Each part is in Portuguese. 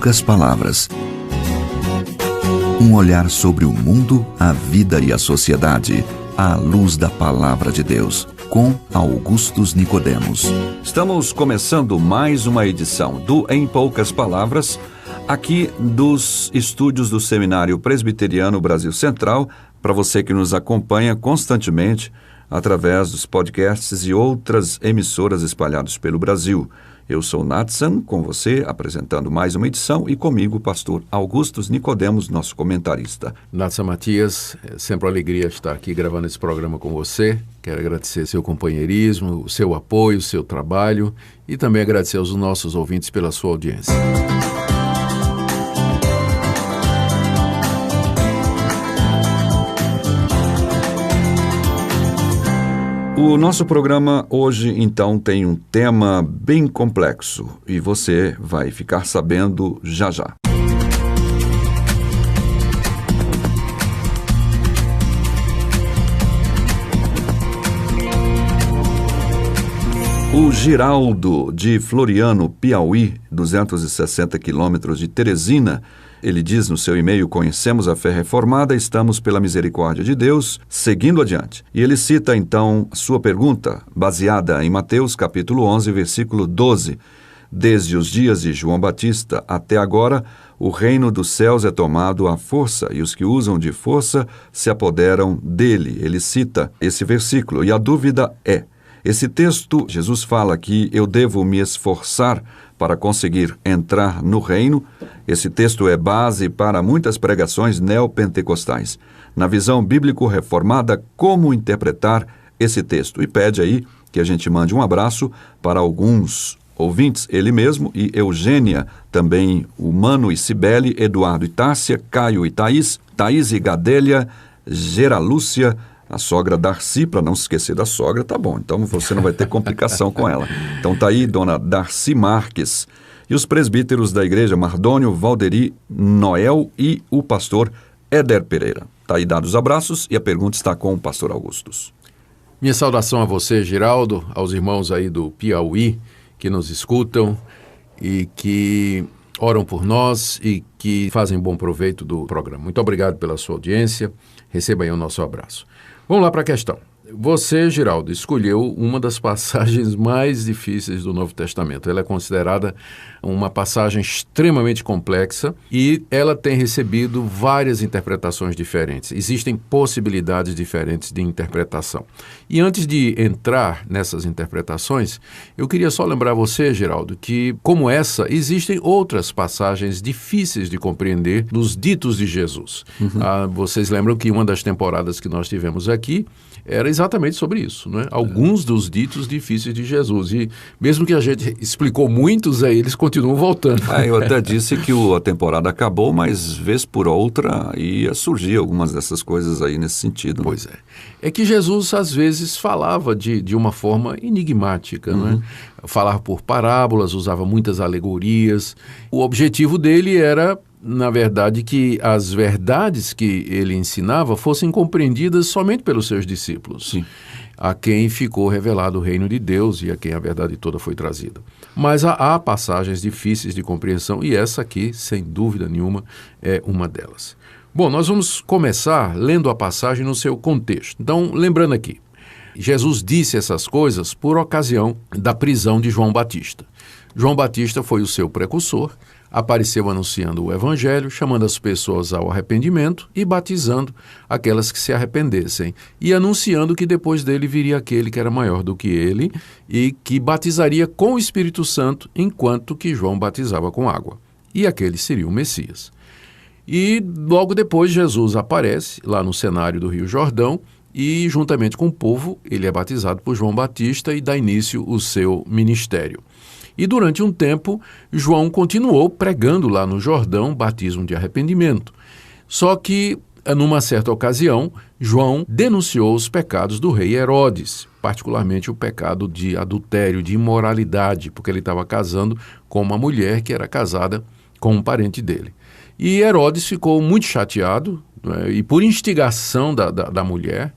poucas palavras. Um olhar sobre o mundo, a vida e a sociedade, à luz da Palavra de Deus, com Augustus Nicodemos. Estamos começando mais uma edição do Em Poucas Palavras, aqui dos estúdios do Seminário Presbiteriano Brasil Central, para você que nos acompanha constantemente através dos podcasts e outras emissoras espalhadas pelo Brasil. Eu sou Natsan, com você, apresentando mais uma edição, e comigo o pastor Augustus Nicodemos, nosso comentarista. Natsan Matias, é sempre uma alegria estar aqui gravando esse programa com você. Quero agradecer seu companheirismo, o seu apoio, o seu trabalho e também agradecer aos nossos ouvintes pela sua audiência. O nosso programa hoje, então, tem um tema bem complexo e você vai ficar sabendo já já. O Giraldo, de Floriano, Piauí, 260 quilômetros de Teresina, ele diz no seu e-mail: conhecemos a fé reformada, estamos pela misericórdia de Deus, seguindo adiante. E ele cita, então, sua pergunta, baseada em Mateus, capítulo 11, versículo 12. Desde os dias de João Batista até agora, o reino dos céus é tomado à força, e os que usam de força se apoderam dele. Ele cita esse versículo, e a dúvida é: esse texto, Jesus fala que eu devo me esforçar para conseguir entrar no reino. Esse texto é base para muitas pregações neopentecostais. Na visão bíblico-reformada, como interpretar esse texto? E pede aí que a gente mande um abraço para alguns ouvintes, ele mesmo e Eugênia, também o Mano e Cibele, Eduardo e Tássia, Caio e Thaís, Thaís e Gadélia, Geralúcia, a sogra Darcy, para não se esquecer da sogra, tá bom, então você não vai ter complicação com ela. Então tá aí dona Darcy Marques. E os presbíteros da igreja, Mardônio, Valderi, Noel e o pastor Éder Pereira. Tá aí dados os abraços e a pergunta está com o pastor Augustus. Minha saudação a você, Giraldo, aos irmãos aí do Piauí que nos escutam e que oram por nós e que fazem bom proveito do programa. Muito obrigado pela sua audiência. Receba aí o nosso abraço. Vamos lá para a questão. Você, Giraldo, escolheu uma das passagens mais difíceis do Novo Testamento. Ela é considerada uma passagem extremamente complexa e ela tem recebido várias interpretações diferentes. Existem possibilidades diferentes de interpretação. E antes de entrar nessas interpretações, eu queria só lembrar você, Giraldo, que, como essa, existem outras passagens difíceis de compreender nos ditos de Jesus. Vocês lembram que uma das temporadas que nós tivemos aqui era exatamente sobre isso, né? Alguns dos ditos difíceis de Jesus. E mesmo que a gente explicou muitos, eles continuam voltando. Eu até disse que a temporada acabou, mas vez por outra ia surgir algumas dessas coisas aí nesse sentido. Pois é. É que Jesus, às vezes, falava de uma forma enigmática, né? Falava por parábolas, usava muitas alegorias. O objetivo dele era, na verdade, que as verdades que ele ensinava fossem compreendidas somente pelos seus discípulos, Sim. a quem ficou revelado o reino de Deus e a quem a verdade toda foi trazida. Mas há passagens difíceis de compreensão e essa aqui, sem dúvida nenhuma, é uma delas. Bom, nós vamos começar lendo a passagem no seu contexto. Então, lembrando aqui, Jesus disse essas coisas por ocasião da prisão de João Batista. João Batista foi o seu precursor, apareceu anunciando o evangelho, chamando as pessoas ao arrependimento e batizando aquelas que se arrependessem, e anunciando que depois dele viria aquele que era maior do que ele e que batizaria com o Espírito Santo, enquanto que João batizava com água. E aquele seria o Messias. E logo depois Jesus aparece lá no cenário do Rio Jordão e, juntamente com o povo, ele é batizado por João Batista e dá início o seu ministério. E durante um tempo, João continuou pregando lá no Jordão, batismo de arrependimento. Só que, numa certa ocasião, João denunciou os pecados do rei Herodes, particularmente o pecado de adultério, de imoralidade, porque ele estava casando com uma mulher que era casada com um parente dele. E Herodes ficou muito chateado, né, e por instigação da mulher,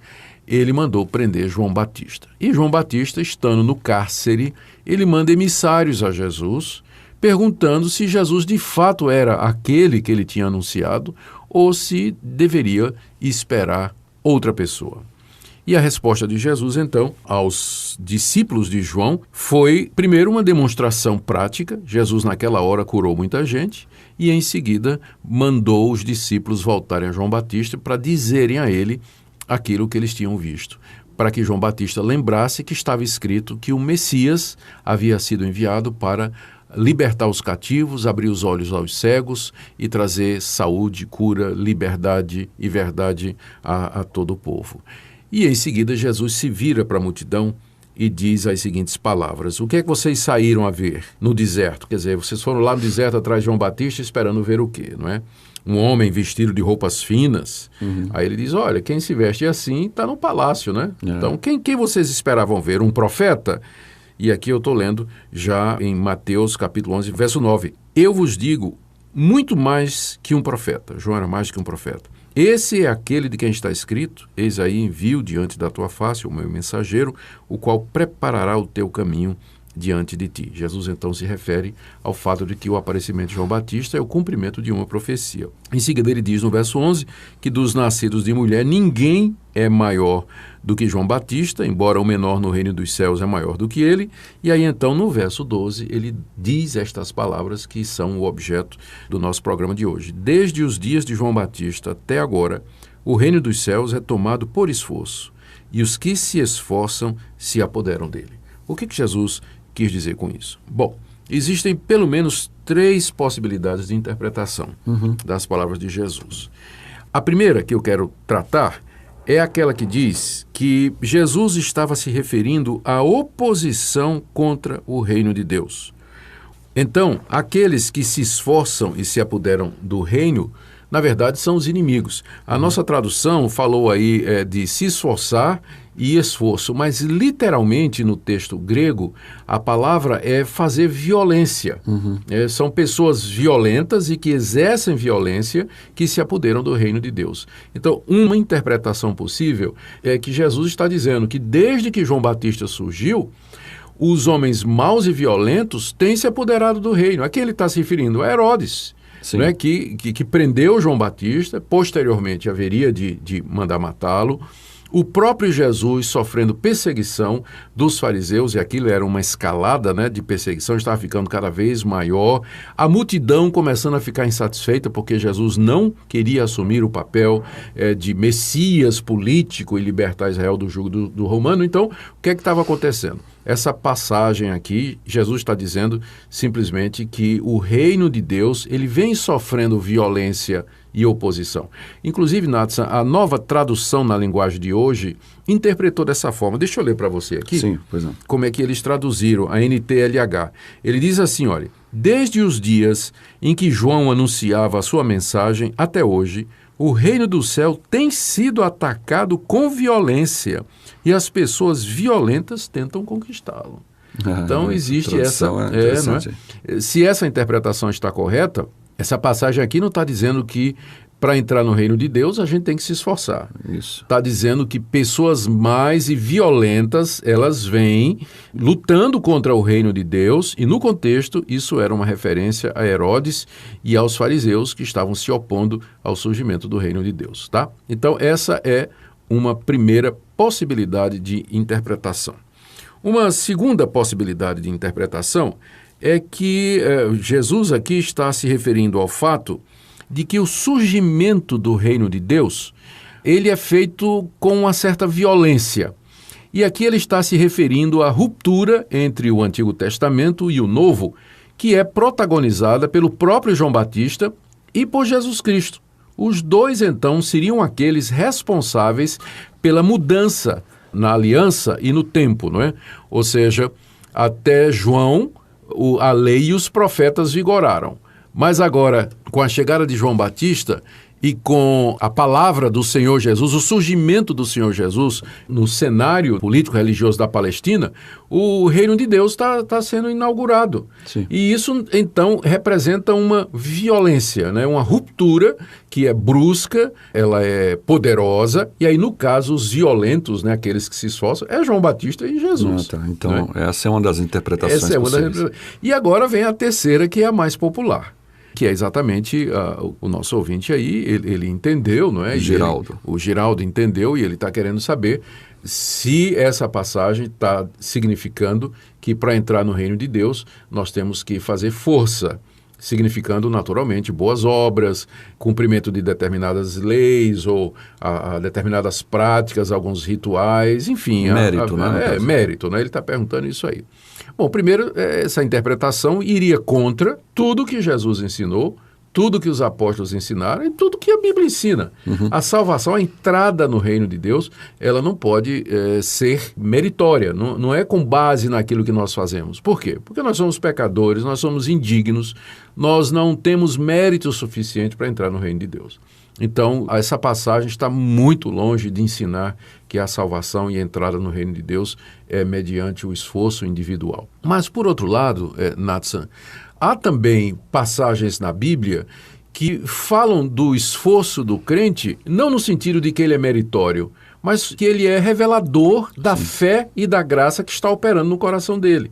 ele mandou prender João Batista. E João Batista, estando no cárcere, ele manda emissários a Jesus, perguntando se Jesus de fato era aquele que ele tinha anunciado ou se deveria esperar outra pessoa. E a resposta de Jesus, então, aos discípulos de João foi, primeiro, uma demonstração prática. Jesus, naquela hora, curou muita gente e, em seguida, mandou os discípulos voltarem a João Batista para dizerem a ele aquilo que eles tinham visto, para que João Batista lembrasse que estava escrito que o Messias havia sido enviado para libertar os cativos, abrir os olhos aos cegos e trazer saúde, cura, liberdade e verdade a todo o povo. E em seguida Jesus se vira para a multidão e diz as seguintes palavras: o que é que vocês saíram a ver no deserto? Quer dizer, vocês foram lá no deserto atrás de João Batista esperando ver o quê, não é? Um homem vestido de roupas finas. Aí ele diz, olha, quem se veste assim está no palácio, né? Então, quem vocês esperavam ver? Um profeta? E aqui eu estou lendo já em Mateus capítulo 11, verso 9. Eu vos digo, muito mais que um profeta. João era mais que um profeta. Esse é aquele de quem está escrito, eis aí envio diante da tua face o meu mensageiro, o qual preparará o teu caminho diante de ti. Jesus então se refere ao fato de que o aparecimento de João Batista é o cumprimento de uma profecia. Em seguida ele diz no verso 11 que dos nascidos de mulher ninguém é maior do que João Batista, embora o menor no reino dos céus é maior do que ele. E aí então no verso 12 ele diz estas palavras que são o objeto do nosso programa de hoje. Desde os dias de João Batista até agora, o reino dos céus é tomado por esforço, e os que se esforçam se apoderam dele. O que Jesus quis dizer com isso? Bom, existem pelo menos 3 possibilidades de interpretação das palavras de Jesus. A primeira que eu quero tratar é aquela que diz que Jesus estava se referindo à oposição contra o reino de Deus. Então, aqueles que se esforçam e se apoderam do reino, na verdade, são os inimigos. A nossa tradução falou aí de se esforçar e esforço, mas literalmente no texto grego, a palavra é fazer violência. São pessoas violentas e que exercem violência que se apoderam do reino de Deus. Então, uma interpretação possível é que Jesus está dizendo que desde que João Batista surgiu, os homens maus e violentos têm se apoderado do reino. A quem ele está se referindo? A Herodes. Né, que prendeu João Batista, posteriormente haveria de mandar matá-lo. O próprio Jesus sofrendo perseguição dos fariseus, e aquilo era uma escalada, né, de perseguição, estava ficando cada vez maior. A multidão começando a ficar insatisfeita porque Jesus não queria assumir o papel de Messias político e libertar Israel do jugo do romano. Então, o que é que estava acontecendo? Essa passagem aqui, Jesus está dizendo simplesmente que o reino de Deus ele vem sofrendo violência e oposição. Inclusive, Natsan, a nova tradução na linguagem de hoje interpretou dessa forma. Deixa eu ler para você aqui. Sim, pois não. Como é que eles traduziram a NTLH. Ele diz assim, olha, desde os dias em que João anunciava a sua mensagem até hoje, o reino do céu tem sido atacado com violência e as pessoas violentas tentam conquistá-lo. Então, existe essa... não é? Se essa interpretação está correta, essa passagem aqui não está dizendo que para entrar no reino de Deus a gente tem que se esforçar. Está dizendo que pessoas mais e violentas, elas vêm lutando contra o reino de Deus, e no contexto isso era uma referência a Herodes e aos fariseus que estavam se opondo ao surgimento do reino de Deus. Tá? Então essa é uma primeira possibilidade de interpretação. Uma segunda possibilidade de interpretação é que Jesus aqui está se referindo ao fato de que o surgimento do reino de Deus, ele é feito com uma certa violência. E aqui ele está se referindo à ruptura entre o Antigo Testamento e o Novo, que é protagonizada pelo próprio João Batista e por Jesus Cristo. Os dois, então, seriam aqueles responsáveis pela mudança na aliança e no tempo, não é? Ou seja, até João, a lei e os profetas vigoraram. Mas agora, com a chegada de João Batista, e com a palavra do Senhor Jesus, o surgimento do Senhor Jesus no cenário político-religioso da Palestina, o reino de Deus está sendo inaugurado. Sim. E isso, então, representa uma violência, né? Uma ruptura que é brusca, ela é poderosa, e aí, no caso, os violentos, né, aqueles que se esforçam, é João Batista e Jesus. Tá. Então, né? Essa é uma das interpretações possíveis. E agora vem a terceira, que é a mais popular, que é exatamente o nosso ouvinte aí, ele entendeu, não é? Giraldo. O Giraldo entendeu e ele está querendo saber se essa passagem está significando que para entrar no reino de Deus nós temos que fazer força, significando naturalmente boas obras, cumprimento de determinadas leis ou determinadas práticas, alguns rituais, enfim. Mérito, né? Mérito, né? Ele está perguntando isso aí. Bom, primeiro, essa interpretação iria contra tudo que Jesus ensinou, tudo que os apóstolos ensinaram e tudo que a Bíblia ensina. Uhum. A salvação, a entrada no reino de Deus, ela não pode ser meritória, não é com base naquilo que nós fazemos. Por quê? Porque nós somos pecadores, nós somos indignos, nós não temos mérito suficiente para entrar no reino de Deus. Então, essa passagem está muito longe de ensinar que a salvação e a entrada no reino de Deus é mediante o esforço individual. Mas, por outro lado, Natsan, há também passagens na Bíblia que falam do esforço do crente, não no sentido de que ele é meritório, mas que ele é revelador da fé e da graça que está operando no coração dele.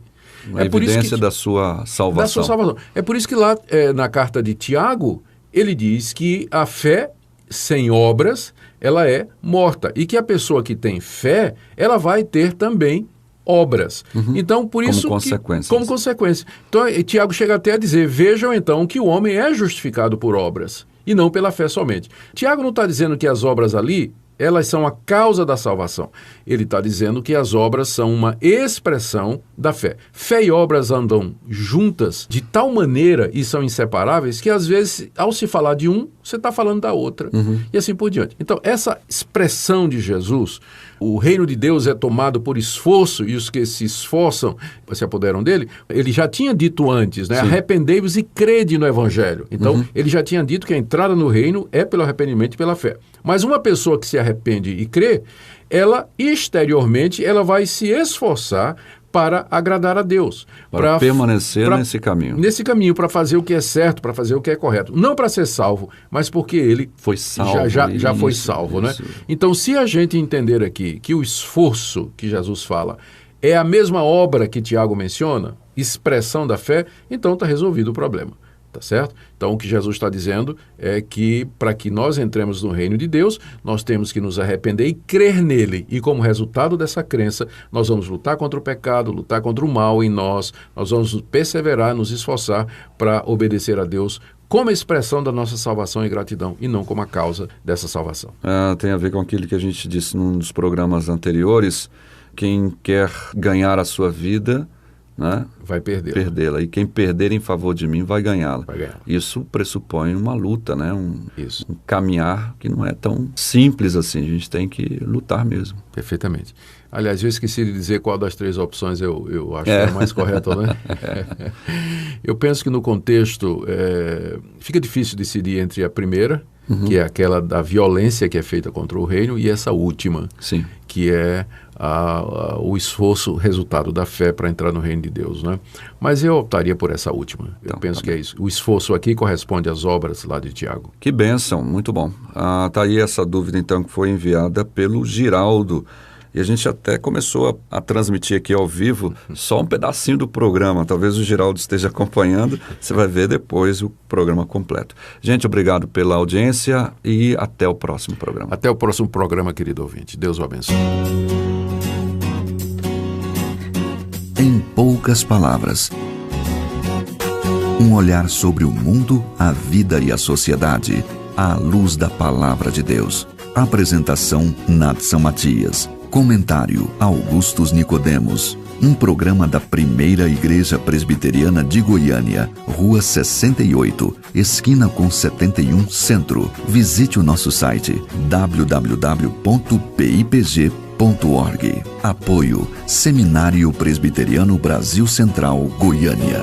A evidência da sua salvação. Da sua salvação. É por isso que lá na carta de Tiago, ele diz que a fé sem obras, ela é morta. E que a pessoa que tem fé, ela vai ter também obras. Uhum. Então, por isso como consequência. Então, Tiago chega até a dizer, vejam então que o homem é justificado por obras, e não pela fé somente. Tiago não está dizendo que as obras ali, elas são a causa da salvação. Ele está dizendo que as obras são uma expressão da fé. Fé e obras andam juntas de tal maneira e são inseparáveis que, às vezes, ao se falar de um, você está falando da outra. Uhum. E assim por diante. Então, essa expressão de Jesus, o reino de Deus é tomado por esforço e os que se esforçam se apoderam dele, ele já tinha dito antes, né? Arrependei-vos e crede no Evangelho. Então, ele já tinha dito que a entrada no reino é pelo arrependimento e pela fé. Mas uma pessoa que se arrepende e crê, ela, exteriormente, ela vai se esforçar para agradar a Deus. Para permanecer nesse caminho. Nesse caminho, para fazer o que é certo, para fazer o que é correto. Não para ser salvo, mas porque ele foi salvo, já foi salvo, né? Então, se a gente entender aqui que o esforço que Jesus fala é a mesma obra que Tiago menciona, expressão da fé, então está resolvido o problema. Tá certo? Então, o que Jesus está dizendo é que, para que nós entremos no reino de Deus, nós temos que nos arrepender e crer nele. E, como resultado dessa crença, nós vamos lutar contra o pecado, lutar contra o mal em nós vamos perseverar, nos esforçar para obedecer a Deus como expressão da nossa salvação e gratidão, e não como a causa dessa salvação. Tem a ver com aquilo que a gente disse num dos programas anteriores. Quem quer ganhar a sua vida, né, vai perdê-la. E quem perder em favor de mim vai ganhá-la. Isso pressupõe uma luta, né? Um caminhar que não é tão simples assim. A gente tem que lutar mesmo. Perfeitamente. Aliás, eu esqueci de dizer qual das três opções eu acho que é a mais correta, né? Eu penso que no contexto fica difícil decidir entre a primeira, que é aquela da violência que é feita contra o reino, e essa última, que é o esforço, resultado da fé para entrar no reino de Deus, né? Mas eu optaria por essa última. Eu penso que é isso. O esforço aqui corresponde às obras lá de Tiago. Que bênção, muito bom. Tá aí essa dúvida, então, que foi enviada pelo Giraldo. E a gente até começou a transmitir aqui ao vivo só um pedacinho do programa. Talvez o Giraldo esteja acompanhando. Você vai ver depois o programa completo. Gente, obrigado pela audiência e até o próximo programa. Até o próximo programa, querido ouvinte. Deus o abençoe. Em poucas palavras, um olhar sobre o mundo, a vida e a sociedade, à luz da Palavra de Deus. Apresentação, Natsan Matias. Comentário, Augustus Nicodemos. Um programa da Primeira Igreja Presbiteriana de Goiânia, Rua 68, esquina com 71, Centro. Visite o nosso site www.pipg.org. Apoio, Seminário Presbiteriano Brasil Central, Goiânia.